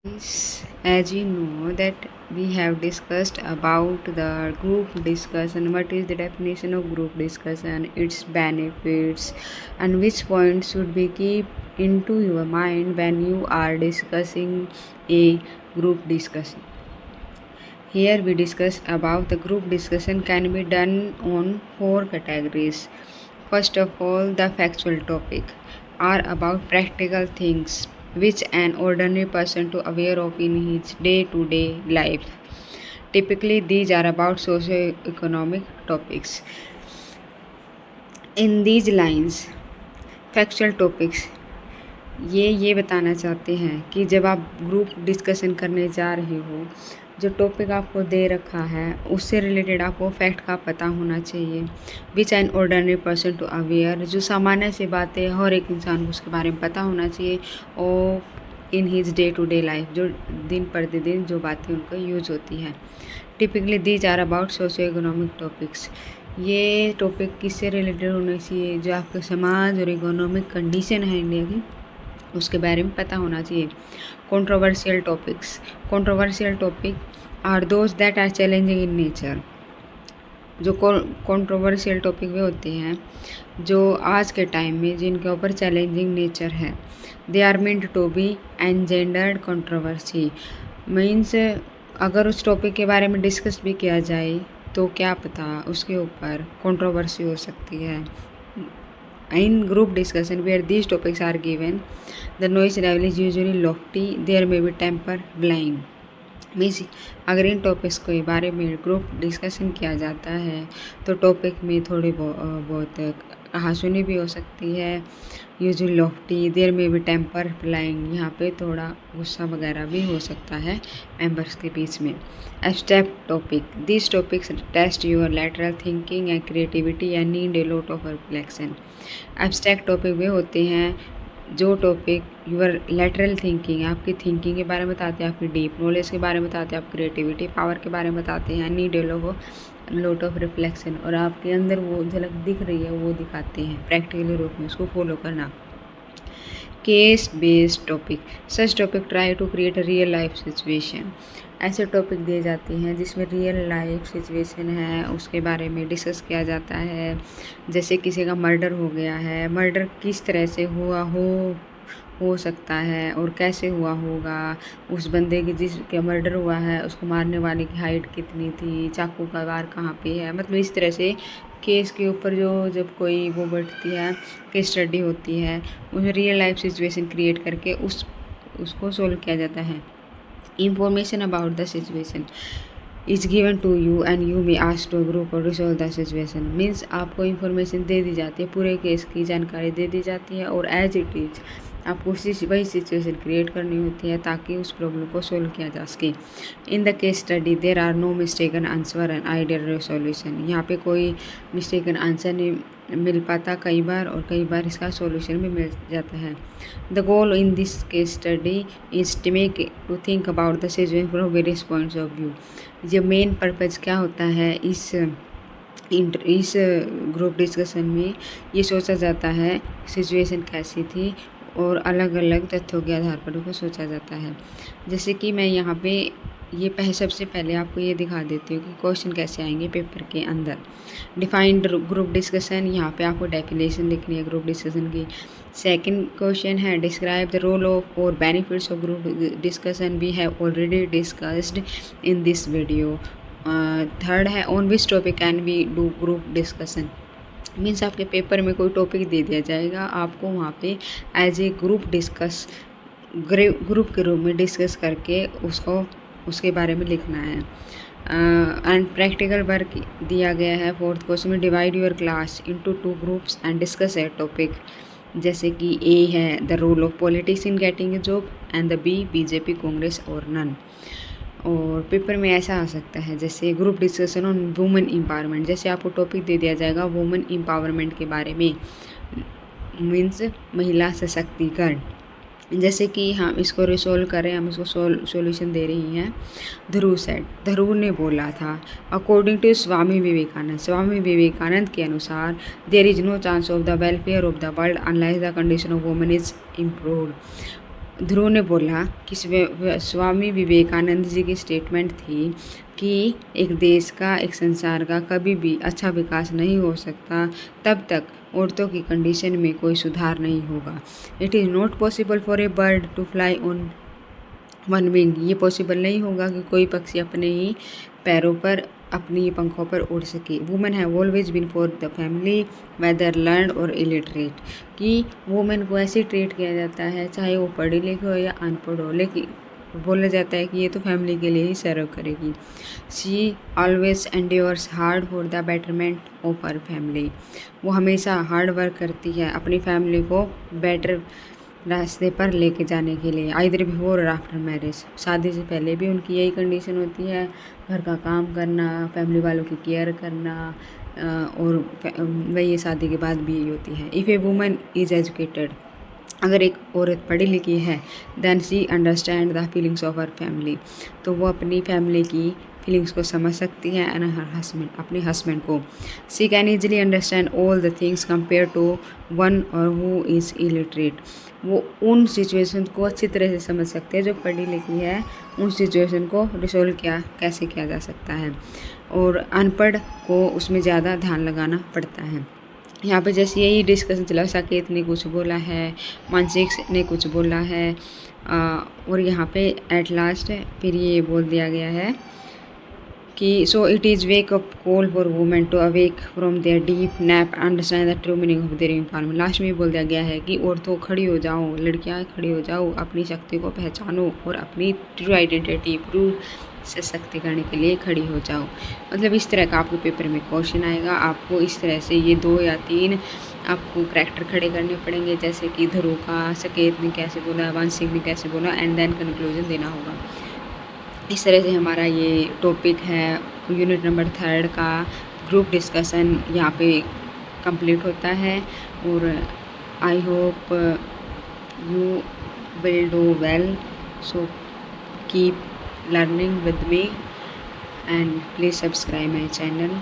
As you know that we have discussed about the group discussion, what is the definition of group discussion, its benefits, and which points should be keep into your mind when you are discussing a group discussion. Here we discuss about the group discussion can be done on four categories. First of all, the factual topic are about practical things which an ordinary person to aware of in his day-to-day life. Typically, these are about socio-economic topics. In these lines, factual topics ये बताना चाहते हैं कि जब आप group discussion करने जा रहे हो, जो टॉपिक आपको दे रखा है उससे रिलेटेड आपको फैक्ट का पता होना चाहिए। Which an ordinary person to aware, जो सामान्य सी बातें हर एक इंसान को उसके बारे में पता होना चाहिए और in his day to day life, जो दिन प्रतिदिन जो बातें उनको यूज होती हैं। Typically these are about socio economic topics. ये टॉपिक किससे रिलेटेड होना चाहिए? जो आपके समाज और इकोनॉमिक कंडीशन है इंडिया की उसके बारे में पता होना चाहिए। Controversial topics, controversial topic are those that are challenging in nature. जो कंट्रोवर्शियल टॉपिक वे होते हैं जो आज के टाइम में जिनके ऊपर चैलेंजिंग नेचर है। They are meant to be engendered controversy, means अगर उस टॉपिक के बारे में डिस्कस भी किया जाए तो क्या पता उसके ऊपर कंट्रोवर्सी हो सकती है। In group discussion where these topics are given, the noise level is usually lofty, there may be temper flying. Means अगर इन टॉपिक्स के बारे में ग्रुप डिस्कशन किया जाता है तो टॉपिक में थोड़ी बहुत कहासुनी भी हो सकती है। यूजुअली लॉफ्टी, देयर में भी टेम्पर फ्लाइंग, यहाँ पे थोड़ा गुस्सा वगैरह भी हो सकता है मेंबर्स के बीच में। Abstract topic, this topics test your lateral thinking and creativity and need a lot of reflection. Abstract topic वे होते हैं जो टॉपिक यूर लैटरल थिंकिंग, आपकी थिंकिंग के बारे में बताते हैं, आपकी डीप नॉलेज के बारे में बताते हैं, आप क्रिएटिविटी पावर के बारे में बताते हैं, नीड लॉट ऑफ रिफ्लेक्शन, और आपके अंदर वो झलक दिख रही है वो दिखाते हैं प्रैक्टिकली रूप में, उसको फॉलो करना। Case based topic, such topic try to create a real life situation. ऐसे टॉपिक दिए जाते हैं जिसमें रियल लाइफ सिचुएशन है उसके बारे में डिस्कस किया जाता है। जैसे किसी का मर्डर हो गया है, मर्डर किस तरह से हुआ हो सकता है और कैसे हुआ होगा, उस बंदे की जिसका मर्डर हुआ है उसको मारने वाले की हाइट कितनी थी, चाकू का वार कहाँ पे है, मतलब इस तरह से केस के ऊपर जो जब कोई वो बैठती है केस स्टडी होती है उसमें रियल लाइफ सिचुएशन क्रिएट करके उसको सोल्व किया जाता है। Information about the situation is given to you and you may ask to group और रिजॉल्व द सिचुएशन। मीन्स आपको इंफॉर्मेशन दे दी जाती है, पूरे केस की जानकारी दे दी जाती है और एज इट इज आपको वही सिचुएशन क्रिएट करनी होती है ताकि उस प्रॉब्लम को सोल्व किया जा सके। In the case study there are no mistaken answer and ideal solution, यहाँ पे कोई मिस्टेकन आंसर नहीं मिल पाता कई बार और कई बार इसका सॉल्यूशन भी मिल जाता है। The goal in this case study is to think about the situation from various points of view. जो मेन पर्पज़ क्या होता है इस ग्रुप डिस्कशन में, ये सोचा जाता है सिचुएशन कैसी थी और अलग अलग तथ्यों के आधार पर उसको सोचा जाता है। जैसे कि मैं यहाँ पे ये सबसे पहले आपको ये दिखा देती हूँ कि क्वेश्चन कैसे आएंगे पेपर के अंदर। डिफाइंड ग्रुप डिस्कशन, यहाँ पे आपको डेफिनेशन लिखनी है ग्रुप डिस्कशन की। सेकंड क्वेश्चन है डिस्क्राइब द रोल ऑफ और benefits of group discussion, we have already discussed in this video. Third है on which topic can we do group discussion. Means आपके पेपर में कोई topic दे दिया जाएगा, आपको वहाँ पे एज ए ग्रुप ग्रुप के रूप में डिस्कस करके उसके बारे में लिखना है। एंड प्रैक्टिकल वर्क दिया गया है फोर्थ क्वेश्चन में, divide your class into 2 groups and discuss a topic. जैसे कि ए है the role of politics in getting a job and the B BJP Congress और नन। और पेपर में ऐसा आ सकता है जैसे group discussion on women empowerment, जैसे आपको टॉपिक दे दिया जाएगा वुमेन एम्पावरमेंट के बारे में, मीन्स महिला सशक्तिकरण। जैसे कि हम इसको रिसोल्व करें, हम इसको सॉल्यूशन दे रही हैं। ध्रुव ने बोला था अकॉर्डिंग टू स्वामी विवेकानंद के अनुसार there is no chance of the welfare of the world unless the condition of women is improved. Dhruv ने बोला कि स्वामी विवेकानंद जी की स्टेटमेंट थी कि एक देश का, एक संसार का कभी भी अच्छा विकास नहीं हो सकता तब तक औरतों की कंडीशन में कोई सुधार नहीं होगा। It is not possible for a bird to fly on one wing. ये पॉसिबल नहीं होगा कि कोई पक्षी अपने ही पैरों पर, अपनी पंखों पर उड़ सके। Women have always been for the family weather learn और इलिटरेट। कि वुमेन को ऐसे ट्रीट किया जाता है चाहे वो पढ़ी लिखी हो या अनपढ़ हो, लेकिन बोला जाता है कि ये तो फैमिली के लिए ही सर्व करेगी। She always endures hard for the betterment of her family. वो हमेशा हार्ड वर्क करती है अपनी फैमिली को बेटर रास्ते पर लेके जाने के लिए। आइदर बिफोर और आफ्टर मैरिज। शादी से पहले भी उनकी यही कंडीशन होती है, घर का काम करना, फैमिली वालों की केयर करना, और वही शादी के बाद भी यही होती है। If a woman is educated, अगर एक औरत पढ़ी लिखी है, then she understand the feelings of her family, तो वो अपनी फैमिली की फीलिंग्स को समझ सकती है एंड हर हस्बैंड, अपने हस्बैंड को। She can easily understand all the things compare to one और हु इज़ इलिटरेट। वो उन सिचुएशन को अच्छी तरह से समझ सकते हैं जो पढ़ी लिखी है, उन सिचुएशन को रिसोल्व कैसे किया जा सकता है, और अनपढ़ को उसमें ज़्यादा ध्यान लगाना पड़ता है। यहाँ पे जैसे यही डिस्कशन चला, साकेत ने कुछ बोला है, मानसिक ने कुछ बोला है, और यहाँ पे एट लास्ट फिर ये बोल दिया गया है कि so it is wake up call for women to awake from their deep nap understand the true meaning of their empowerment. Last में बोल दिया गया है कि औरतों खड़ी हो जाओ, लड़कियां खड़ी हो जाओ, अपनी शक्ति को पहचानो और अपनी ट्रू आइडेंटिटी प्रूव सशक्तिकरण के लिए खड़ी हो जाओ। मतलब इस तरह का आपके पेपर में क्वेश्चन आएगा। आपको इस तरह से ये 2 या 3 आपको करैक्टर खड़े करने पड़ेंगे, जैसे कि ध्रुव का, साकेत ने कैसे बोला, वांशिक ने कैसे बोला, एंड देन कंक्लूजन देना होगा। इस तरह से हमारा ये टॉपिक है यूनिट नंबर 3 का ग्रुप डिस्कशन यहाँ पे कंप्लीट होता है। और I hope you will do well, so keep learning with me and please subscribe my channel.